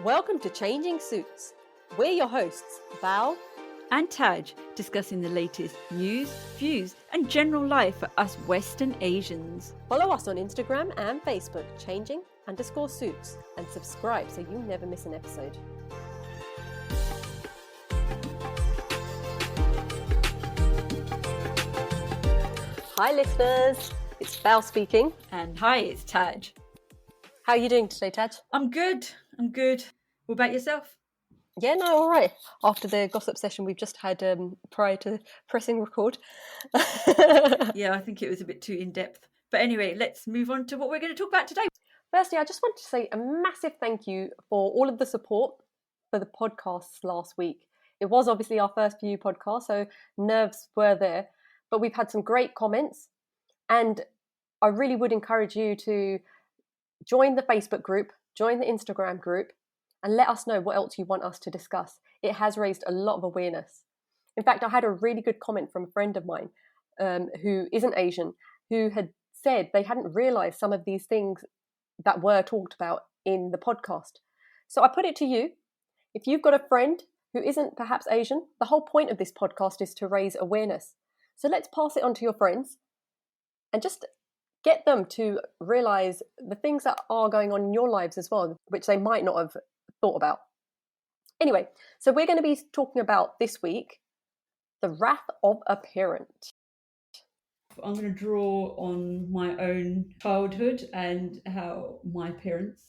Welcome to Changing Suits. We're your hosts, Val and Taj, discussing the latest news, views, and general life for us Western Asians. Follow us on Instagram and Facebook, changing_suits, and subscribe so you never miss an episode. Hi listeners, it's Val speaking. And hi, it's Taj. How are you doing today, Taj? I'm good. What about yourself? Yeah, no, all right. After the gossip session we've just had prior to pressing record. Yeah, I think it was a bit too in-depth. But anyway, let's move on to what we're going to talk about today. Firstly, I just want to say a massive thank you for all of the support for the podcasts last week. It was obviously our first few podcasts, so nerves were there. But we've had some great comments. And I really would encourage you to join the Facebook group, join the Instagram group, and let us know what else you want us to discuss. It has raised a lot of awareness. In fact, I had a really good comment from a friend of mine who isn't Asian, who had said they hadn't realised some of these things that were talked about in the podcast. So I put it to you, if you've got a friend who isn't perhaps Asian, the whole point of this podcast is to raise awareness. So let's pass it on to your friends and just get them to realise the things that are going on in your lives as well, which they might not have thought about. Anyway, so we're going to be talking about this week the wrath of a parent. I'm going to draw on my own childhood and how my parents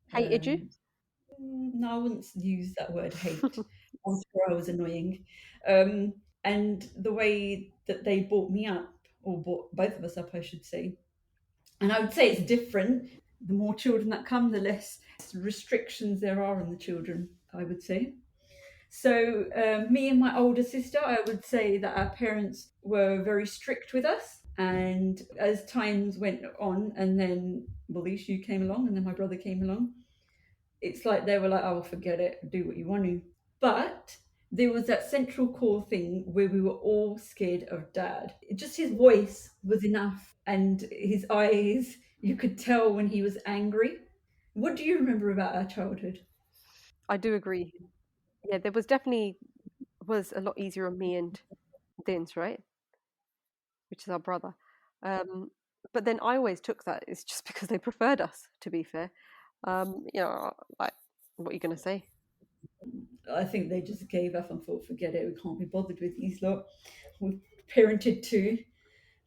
hated you. No, I wouldn't use that word hate. I'm sure I was annoying. And the way that they brought me up, or brought both of us up, I should say. And I would say it's different. The more children that come, the less restrictions there are on the children, I would say. So me and my older sister, I would say that our parents were very strict with us. And as times went on, and then, well, you came along, and then my brother came along, it's like they were like, oh, forget it, do what you want to. But there was that central core thing where we were all scared of Dad. Just his voice was enough, and his eyes, you could tell when he was angry. What do you remember about our childhood? I do agree. Yeah, there was definitely a lot easier on me and Din's, right? Which is our brother. But then I always took that it's just because they preferred us, to be fair. Like, what are you going to say? I think they just gave up and thought, forget it, we can't be bothered with these lot. We've parented two,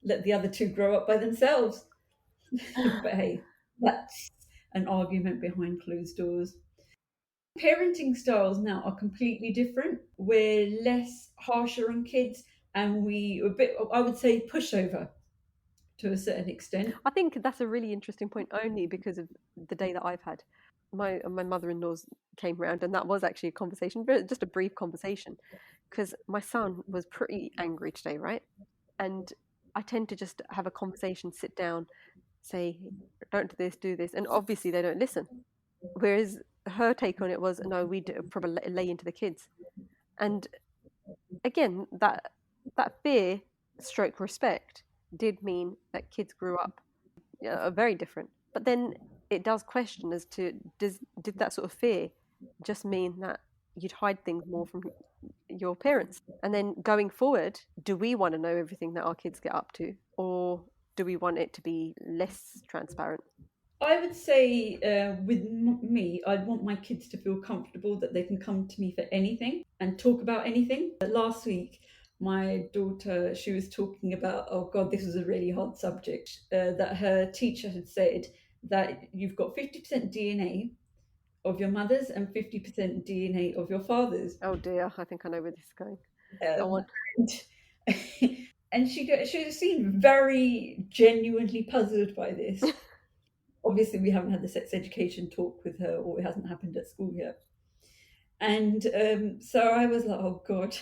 let the other two grow up by themselves. But hey, that's an argument behind closed doors. Parenting styles now are completely different. We're less harsher on kids, and we a bit, I would say, pushover to a certain extent. I think that's a really interesting point, only because of the day that I've had. My mother-in-law's came around, and that was actually a conversation, just a brief conversation, because my son was pretty angry today, right? And I tend to just have a conversation, sit down, say, don't do this, and obviously they don't listen. Whereas her take on it was, no, we probably lay into the kids. And again, that fear stroke respect did mean that kids grew up very different. But then it does question as to did that sort of fear just mean that you'd hide things more from your parents? And then going forward, do we want to know everything that our kids get up to, or do we want it to be less transparent? I would say with me, I'd want my kids to feel comfortable that they can come to me for anything and talk about anything. Last week, my daughter, she was talking about, oh God, this was a really hard subject, that her teacher had said that you've got 50% DNA of your mother's and 50% DNA of your father's. Oh dear, I think I know where this is going. Go on. And she seemed very genuinely puzzled by this. Obviously, we haven't had the sex education talk with her, or it hasn't happened at school yet. And so I was like, oh God,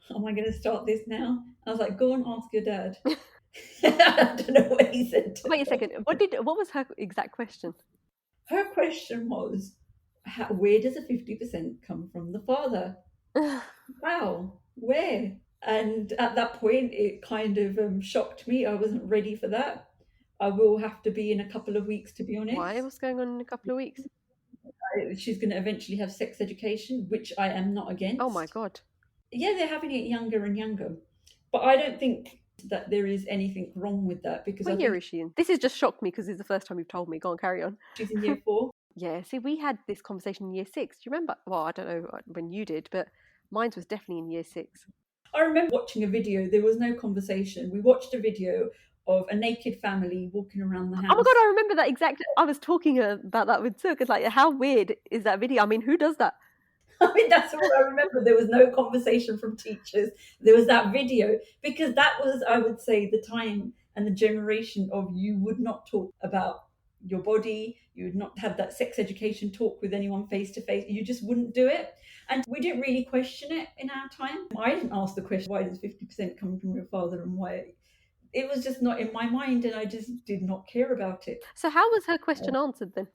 am I going to start this now? I was like, go and ask your dad. I don't know what he said to Wait a her. second. What was her exact question? Her question was, where does a 50% come from the father? Wow, where? And at that point, it kind of shocked me. I wasn't ready for that. I will have to be in a couple of weeks, to be honest. Why? What's going on in a couple of weeks? she's going to eventually have sex education, which I am not against. Oh my God. Yeah, they're having it younger and younger. But I don't think that there is anything wrong with that, because What I year think is she in? This has just shocked me because it's the first time you've told me. Go on, carry on. she's in year 4. Yeah, see, we had this conversation in year 6. Do you remember? Well, I don't know when you did, but mine was definitely in year 6. I remember watching a video. There was no conversation. We watched a video of a naked family walking around the house. Oh my God, I remember that exactly. I was talking about that with Suk. It's like, how weird is that video? I mean, who does that? I mean, that's all I remember. There was no conversation from teachers. There was that video, because that was, I would say, the time and the generation of you would not talk about your body. You would not have that sex education talk with anyone face to face. You just wouldn't do it. And we didn't really question it in our time. I didn't ask the question, why does 50% come from your father, and why? It was just not in my mind, and I just did not care about it. So how was her question answered then,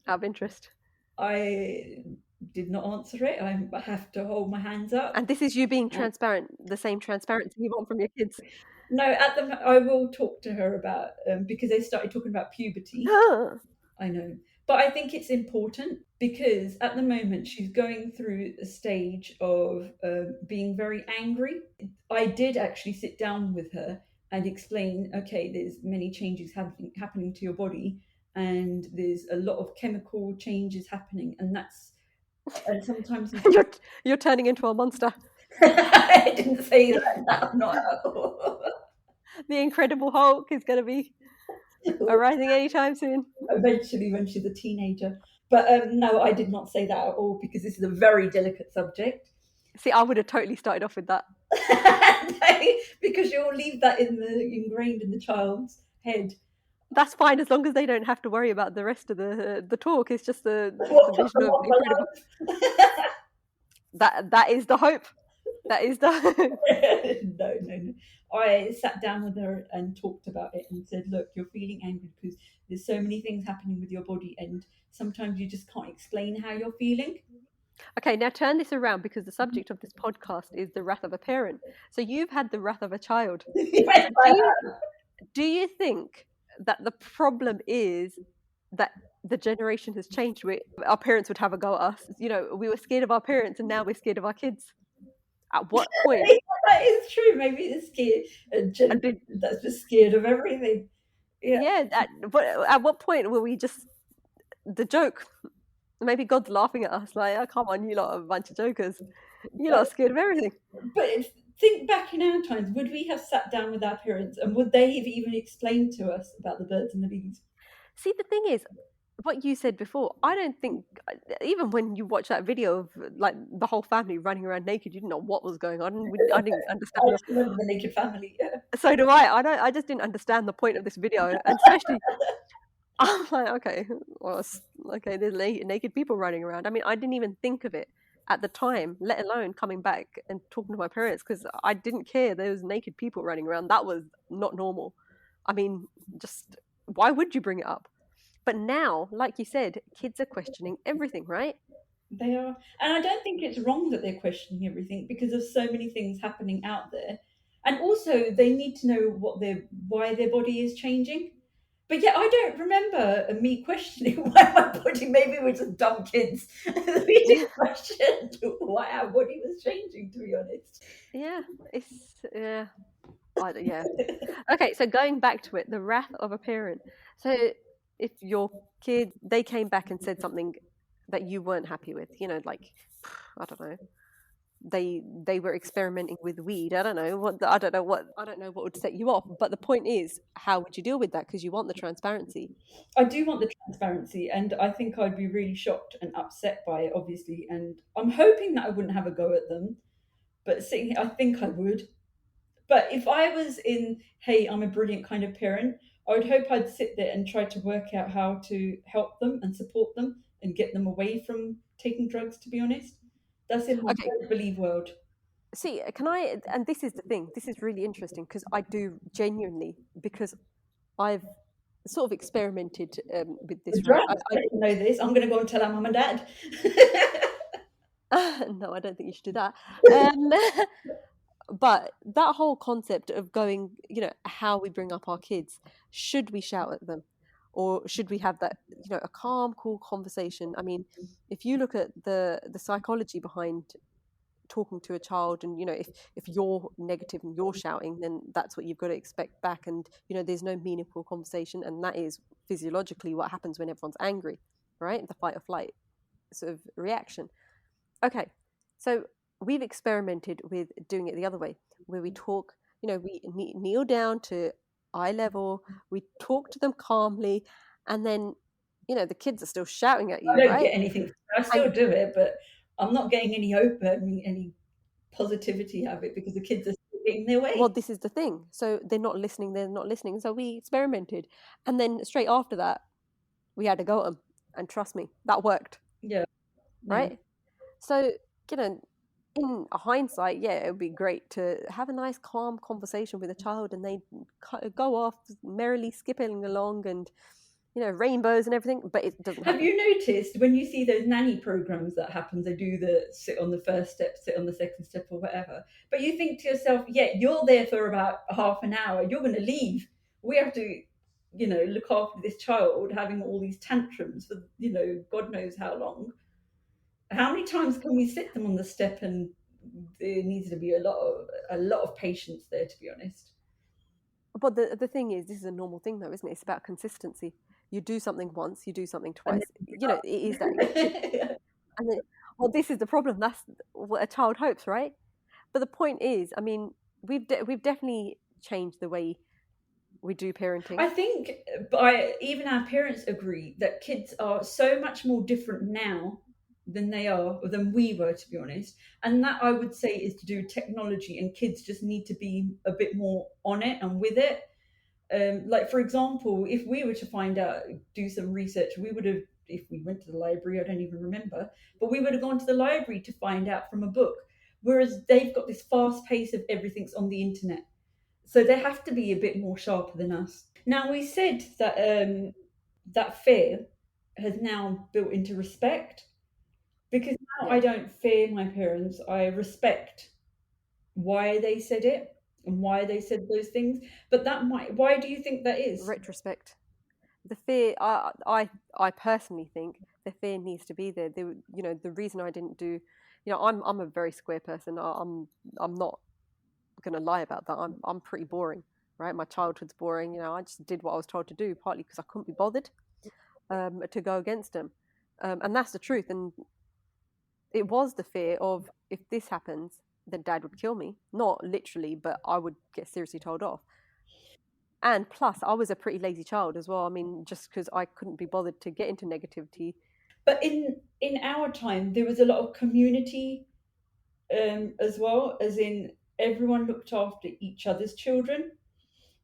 out of interest? I did not answer it. I have to hold my hands up. And this is you being transparent, the same transparency you want from your kids. No, I will talk to her about, because they started talking about puberty. I know. But I think it's important, because at the moment she's going through a stage of being very angry. I did actually sit down with her and explain, okay, there's many changes happening to your body, and there's a lot of chemical changes happening, and sometimes you're turning into a monster. I didn't say that. No, not at all. The Incredible Hulk is going to be arising anytime soon. Eventually, when she's a teenager. But no, I did not say that at all, because this is a very delicate subject. See, I would have totally started off with that. Because you'll leave that ingrained in the child's head. That's fine, as long as they don't have to worry about the rest of the talk. It's just the vision of Incredible. That is the hope. That is the hope. No. I sat down with her and talked about it and said, look, you're feeling angry because there's so many things happening with your body, and sometimes you just can't explain how you're feeling. Okay, now turn this around, because the subject of this podcast is the wrath of a parent. So you've had the wrath of a child. Yes, do you think that the problem is that the generation has changed? Our parents would have a go at us. You know, we were scared of our parents, and now we're scared of our kids. At what point? That is true. Maybe it's scared. That's just scared of everything. Yeah. At what point were we just the joke? Maybe God's laughing at us, like, oh, come on, you lot are a bunch of jokers. You lot are scared of everything. But think back in our times, would we have sat down with our parents, and would they have even explained to us about the birds and the bees? See, the thing is, what you said before, I don't think, even when you watch that video of like the whole family running around naked, you didn't know what was going on. I didn't understand. I just remember the naked family. Yeah. So do I. I just didn't understand the point of this video, and especially, I'm like, okay, well, okay, there's naked people running around. I mean, I didn't even think of it at the time, let alone coming back and talking to my parents, because I didn't care there was naked people running around. That was not normal. I mean, just why would you bring it up? But now, like you said, kids are questioning everything, right? They are. And I don't think it's wrong that they're questioning everything, because there's so many things happening out there. And also, they need to know why their body is changing. But yeah, I don't remember me questioning why my body, maybe we're just dumb kids. We didn't question why our body was changing, to be honest. Yeah, yeah. Okay, so going back to it, the wrath of a parent. So if your kid, they came back and said something that you weren't happy with, you know, like, I don't know, they were experimenting with weed. I don't know what would set you off. But the point is, how would you deal with that? Because you want the transparency. I do want the transparency, and I think I'd be really shocked and upset by it, obviously. And I'm hoping that I wouldn't have a go at them. But sitting here, I think I would. But if I was in, hey, I'm a brilliant kind of parent, I would hope I'd sit there and try to work out how to help them and support them and get them away from taking drugs, to be honest. That's in my belief world. See, and this is the thing, this is really interesting, because I do genuinely, because I've sort of experimented with this. Right? I didn't know this. I'm going to go and tell our mum and dad. No, I don't think you should do that. But that whole concept of going, you know, how we bring up our kids, should we shout at them? or should we have that, a calm, cool conversation? I mean, if you look at the psychology behind talking to a child, and if you're negative and you're shouting, then that's what you've got to expect back, and there's no meaningful conversation, and that is physiologically what happens when everyone's angry, right? The fight or flight sort of reaction. Okay, so we've experimented with doing it the other way, where we talk, we kneel down to eye level, we talk to them calmly, and then the kids are still shouting at I you, don't right? get anything. I And still do it, but I'm not getting any hope, any positivity out of it because the kids are still getting their well, way. this is the thing. So they're not listening. So we experimented. And then straight after that, we had to go at them. And trust me, that worked, Yeah, yeah. right? So, you know, in hindsight, yeah, it would be great to have a nice, calm conversation with a child, and they go off merrily skipping along, and, rainbows and everything, but it doesn't Have happen. you noticed when you see those nanny programs that happen, they do the sit on the first step, sit on the second step, or whatever. But you think to yourself, yeah, you're there for about half an hour. You're going to leave. We have to, look after this child having all these tantrums for, God knows how long. How many times can we sit them on the step? And there needs to be a lot of patience there, to be honest. But the thing is, this is a normal thing, though, isn't it? It's about consistency. You do something once, you do something And twice. It is that. And then, well, this is the problem. That's what a child hopes, right? But the point is, I mean, we've definitely changed the way we do parenting. I think by even our parents agree that kids are so much more different now than we were, to be honest. And that I would say is to do with technology, and kids just need to be a bit more on it and with it. Like for example, if we were to find out, do some research, we would have, if we went to the library, I don't even remember, but we would have gone to the library to find out from a book. Whereas they've got this fast pace of everything's on the internet. So they have to be a bit more sharper than us. Now we said that that fear has now built into respect, because now I Yeah, don't fear my parents. I respect why they said it and why they said those things. But that might. Why do you think that is? retrospect. The fear, I personally think the fear needs to be there. The reason I didn't do, I'm a very square person. I'm not gonna lie about that. I'm pretty boring, right? My childhood's boring. I just did what I was told to do, partly because I couldn't be bothered to go against them, and that's the truth. And it was the fear of, if this happens, then Dad would kill me. Not literally, but I would get seriously told off. And plus, I was a pretty lazy child as well. I mean, just because I couldn't be bothered to get into negativity. But in our time, there was a lot of community, as well, as in everyone looked after each other's children.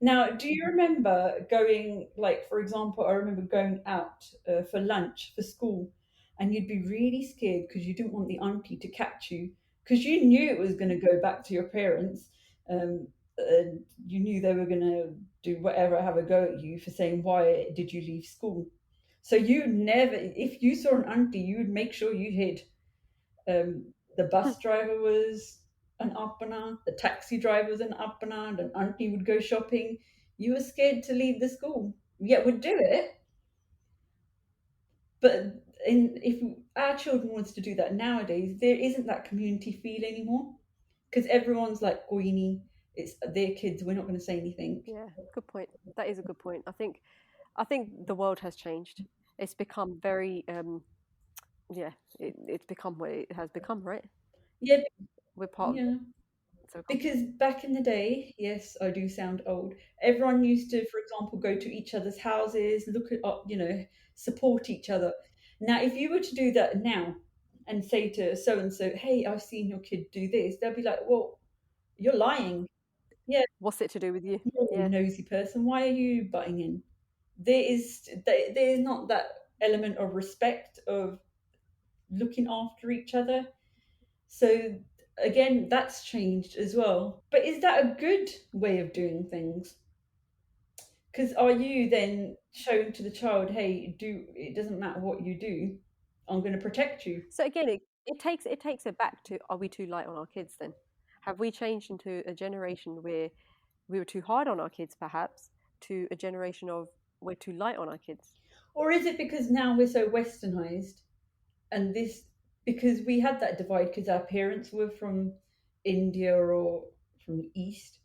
Now, do you remember going, like, for example, I remember going out for lunch for school, and you'd be really scared because you didn't want the auntie to catch you, because you knew it was going to go back to your parents. Um, and you knew they were going to do whatever, have a go at you for saying, why did you leave school? So you never, if you saw an auntie, you would make sure you hid. The bus driver was an uppana, the taxi driver was an uppana, and an auntie would go shopping. You were scared to leave the school, yet would do it. But if our children wants to do that nowadays, there isn't that community feel anymore, because everyone's like Queenie. It's their kids. We're not going to say anything. Yeah, good point. That is a good point. I think the world has changed. It's become very yeah, it's become what it has become, right? Yeah, We're part of it. yeah. So Because back in the day, yes, I do sound old. Everyone used to, for example, go to each other's houses, look at up, support each other. Now, if you were to do that now and say to so and so, "Hey, I've seen your kid do this," they'll be like, "Well, you're lying. Yeah, what's it to do with you? you're a Yeah. nosy person. Why are you butting in?" There is not that element of respect of looking after each other. So again, that's changed as well. But is that a good way of doing things? Because are you then showing to the child, hey, it doesn't matter what you do, I'm going to protect you. So again, it takes it back to, are we too light on our kids then? Have we changed into a generation where we were too hard on our kids, perhaps, to a generation of we're too light on our kids. Or is it because now we're so westernized, and this, because we had that divide because our parents were from India or from the East,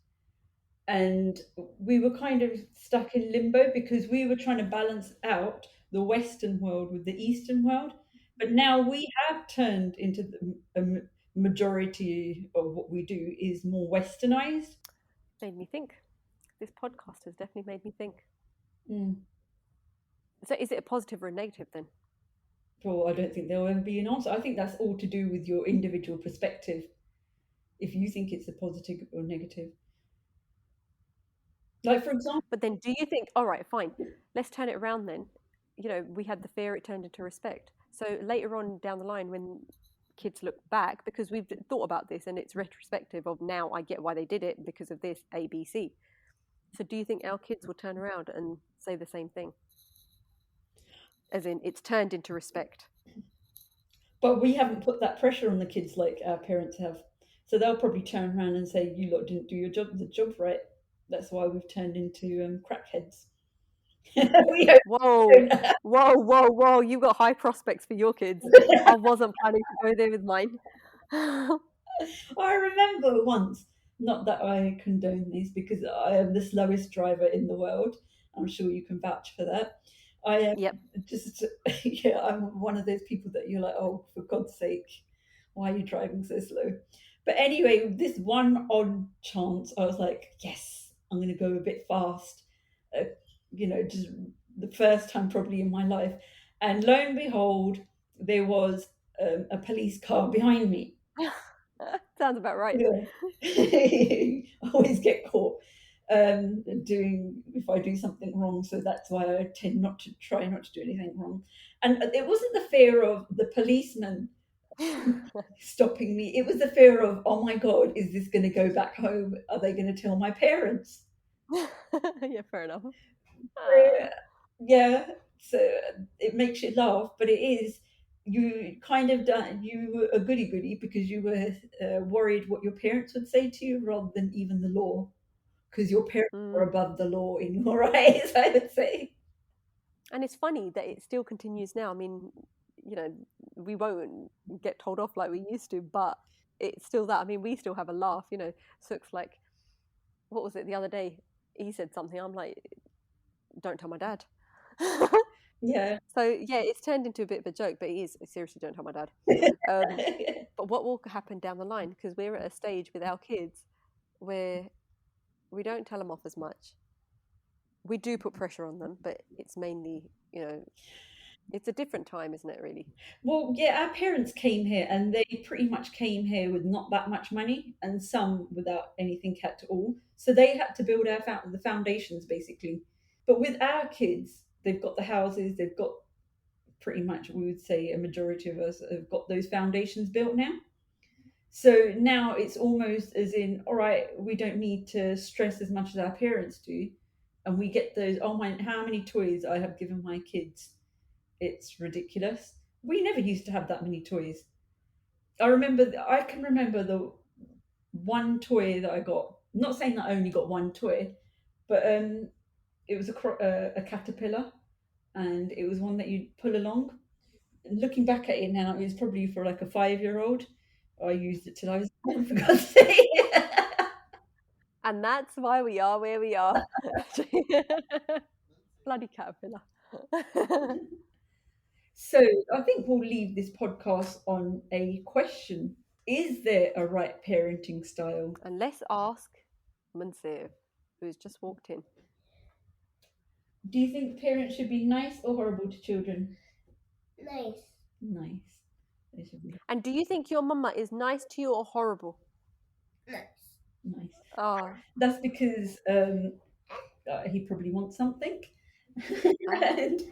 and we were kind of stuck in limbo because we were trying to balance out the Western world with the Eastern world. But now we have turned into a majority of what we do is more westernized. Made me think. This podcast has definitely made me think. Mm. So is it a positive or a negative then? Well, I don't think there'll ever be an answer. I think that's all to do with your individual perspective. If you think it's a positive or negative. Like, for example, But then do you think, all right, fine, let's turn it around then. You know, we had the fear, it turned into respect. So later on down the line, when kids look back, because we've thought about this and it's retrospective of now I get why they did it because of this A, B, C. So do you think our kids will turn around and say the same thing? As in, it's turned into respect. but we haven't put that pressure on the kids like our parents have. So they'll probably turn around and say, "You lot didn't do the job right. That's why we've turned into crackheads." Whoa, whoa! You got high prospects for your kids. I wasn't planning to go there with mine. I remember once, not that I condone this because I am the slowest driver in the world. I'm sure you can vouch for that. I am Yep. just, yeah, I'm one of those people that you're like, oh, for God's sake, why are you driving so slow? But anyway, this one odd chance, I was like, yes, I'm going to go a bit fast. Just the first time probably in my life. And lo and behold, there was a police car behind me. Sounds about right. Yeah. I always get caught doing if I do something wrong, so that's why I tend not to try not to do anything wrong. And it wasn't the fear of the policeman stopping me, it was the fear of, oh my god, is this going to go back home? Are they going to tell my parents? Yeah, fair enough. Yeah, so it makes you laugh, but it is, you kind of done, you were a goody goody because you were worried what your parents would say to you rather than even the law, because your parents are above the law in your eyes, I would say. And it's funny that it still continues now. I mean, you know, we won't get told off like we used to, but it's still that. I mean, we still have a laugh, you know. Sook's like, what was it the other day? He said something. I'm like, don't tell my dad. Yeah. So yeah, it's turned into a bit of a joke, but it is seriously, don't tell my dad. But what will happen down the line? Because we're at a stage with our kids where we don't tell them off as much. We do put pressure on them, but it's mainly, you know, it's a different time, isn't it, really? Well, yeah, our parents came here and they pretty much came here with not that much money and some without anything at all. So they had to build the foundations basically. But with our kids, they've got the houses, they've got pretty much, we would say a majority of us have got those foundations built now. So now it's almost as in, all right, we don't need to stress as much as our parents do. And we get those, oh my, how many toys I have given my kids. It's ridiculous. We never used to have that many toys. I can remember the one toy that I got. Not saying that I only got one toy, but it was a caterpillar, and it was one that you'd pull along. And looking back at it now, it was probably for like a 5-year-old. I used it till I was 10, for God's sake. And that's why we are where we are. Bloody caterpillar. So I think we'll leave this podcast on a question. Is there a right parenting style? And let's ask Mansur, who's just walked in. Do you think parents should be nice or horrible to children? Nice. Nice. They should be And do you think your mama is nice to you or horrible? Nice. nice. Oh, That's because he probably wants something. And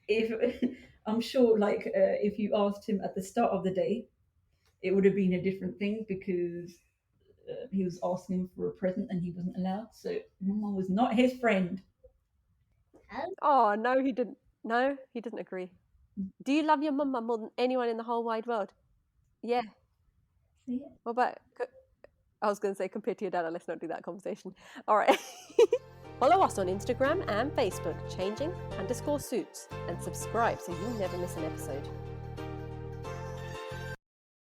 if I'm sure, like, if you asked him at the start of the day, it would have been a different thing because he was asking for a present and he wasn't allowed. So Mama was not his friend. oh no, he didn't. No, he doesn't agree. Do you love your mama more than anyone in the whole wide world? Yeah. Yeah. What about? I was going to say compared to your dad. Let's not do that conversation. All right. Follow us on Instagram and Facebook, changing_suits, and subscribe so you never miss an episode.